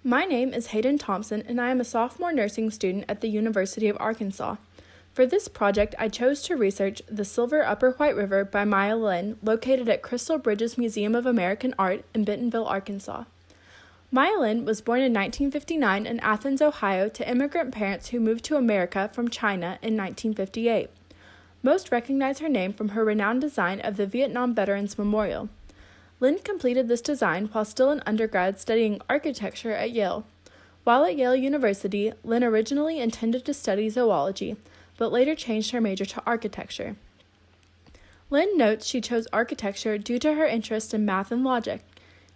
My name is Hayden Thompson, and I am a sophomore nursing student at the University of Arkansas. For this project, I chose to research the Silver Upper White River by Maya Lin, located at Crystal Bridges Museum of American Art in Bentonville, Arkansas. Maya Lin was born in 1959 in Athens, Ohio, to immigrant parents who moved to America from China in 1958. Most recognize her name from her renowned design of the Vietnam Veterans Memorial. Lin completed this design while still an undergrad studying architecture at Yale. While at Yale University, Lin originally intended to study zoology, but later changed her major to architecture. Lin notes she chose architecture due to her interest in math and logic.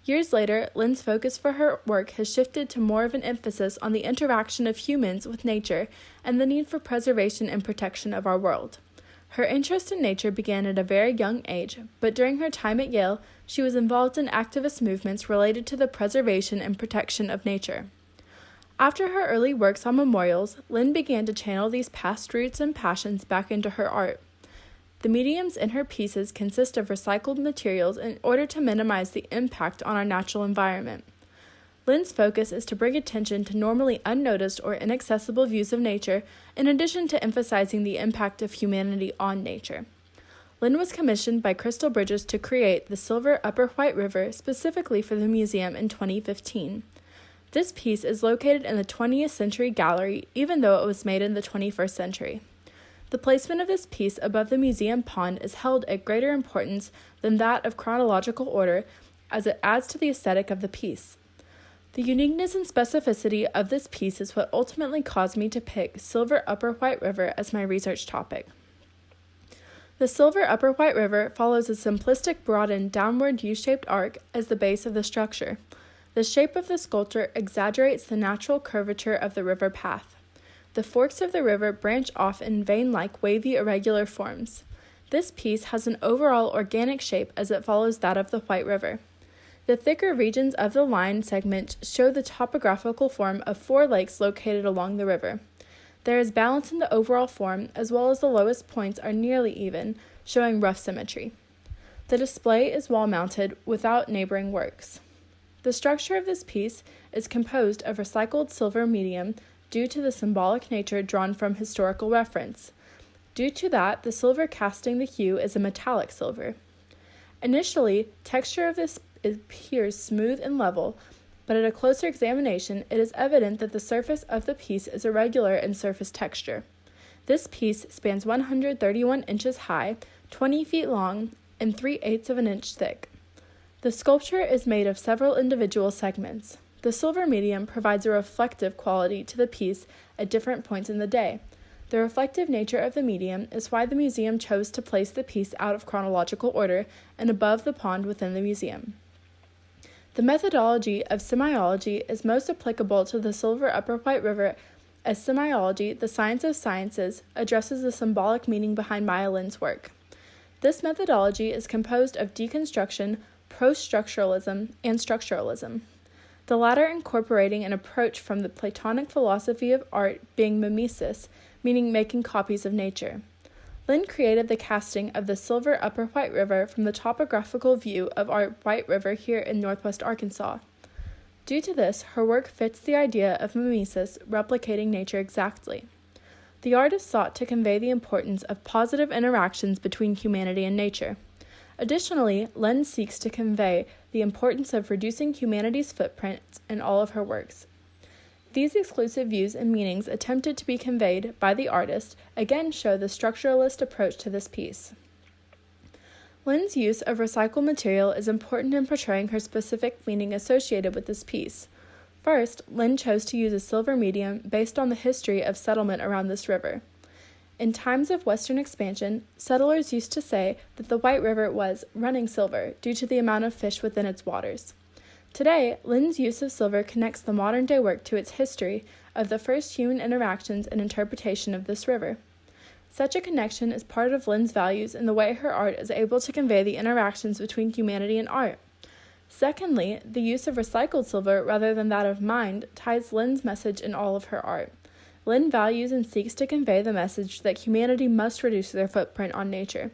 Years later, Lin's focus for her work has shifted to more of an emphasis on the interaction of humans with nature and the need for preservation and protection of our world. Her interest in nature began at a very young age, but during her time at Yale, she was involved in activist movements related to the preservation and protection of nature. After her early works on memorials, Lin began to channel these past roots and passions back into her art. The mediums in her pieces consist of recycled materials in order to minimize the impact on our natural environment. Lin's focus is to bring attention to normally unnoticed or inaccessible views of nature, in addition to emphasizing the impact of humanity on nature. Lin was commissioned by Crystal Bridges to create the Silver Upper White River specifically for the museum in 2015. This piece is located in the 20th Century Gallery, even though it was made in the 21st century. The placement of this piece above the museum pond is held at greater importance than that of chronological order, as it adds to the aesthetic of the piece. The uniqueness and specificity of this piece is what ultimately caused me to pick Silver Upper White River as my research topic. The Silver Upper White River follows a simplistic broadened downward U-shaped arc as the base of the structure. The shape of the sculpture exaggerates the natural curvature of the river path. The forks of the river branch off in vein-like wavy irregular forms. This piece has an overall organic shape as it follows that of the White River. The thicker regions of the line segment show the topographical form of four lakes located along the river. There is balance in the overall form, as well as the lowest points are nearly even, showing rough symmetry. The display is wall-mounted without neighboring works. The structure of this piece is composed of recycled silver medium due to the symbolic nature drawn from historical reference. Due to that, the silver casting the hue is a metallic silver. Initially, texture of this appears smooth and level, but at a closer examination, it is evident that the surface of the piece is irregular in surface texture. This piece spans 131 inches high, 20 feet long, and 3/8 of an inch thick. The sculpture is made of several individual segments. The silver medium provides a reflective quality to the piece at different points in the day. The reflective nature of the medium is why the museum chose to place the piece out of chronological order and above the pond within the museum. The methodology of semiology is most applicable to the Silver Upper White River, as semiology, the science of sciences, addresses the symbolic meaning behind Maya Lin's work. This methodology is composed of deconstruction, post-structuralism, and structuralism, the latter incorporating an approach from the Platonic philosophy of art being mimesis, meaning making copies of nature. Lin created the casting of the Silver Upper White River from the topographical view of our White River here in northwest Arkansas. Due to this, her work fits the idea of mimesis, replicating nature exactly. The artist sought to convey the importance of positive interactions between humanity and nature. Additionally, Lin seeks to convey the importance of reducing humanity's footprint in all of her works. These exclusive views and meanings attempted to be conveyed by the artist again show the structuralist approach to this piece. Lin's use of recycled material is important in portraying her specific meaning associated with this piece. First, Lin chose to use a silver medium based on the history of settlement around this river. In times of Western expansion, settlers used to say that the White River was running silver due to the amount of fish within its waters. Today, Lin's use of silver connects the modern-day work to its history of the first human interactions and interpretation of this river. Such a connection is part of Lin's values in the way her art is able to convey the interactions between humanity and art. Secondly, the use of recycled silver rather than that of mined ties Lin's message in all of her art. Lin values and seeks to convey the message that humanity must reduce their footprint on nature.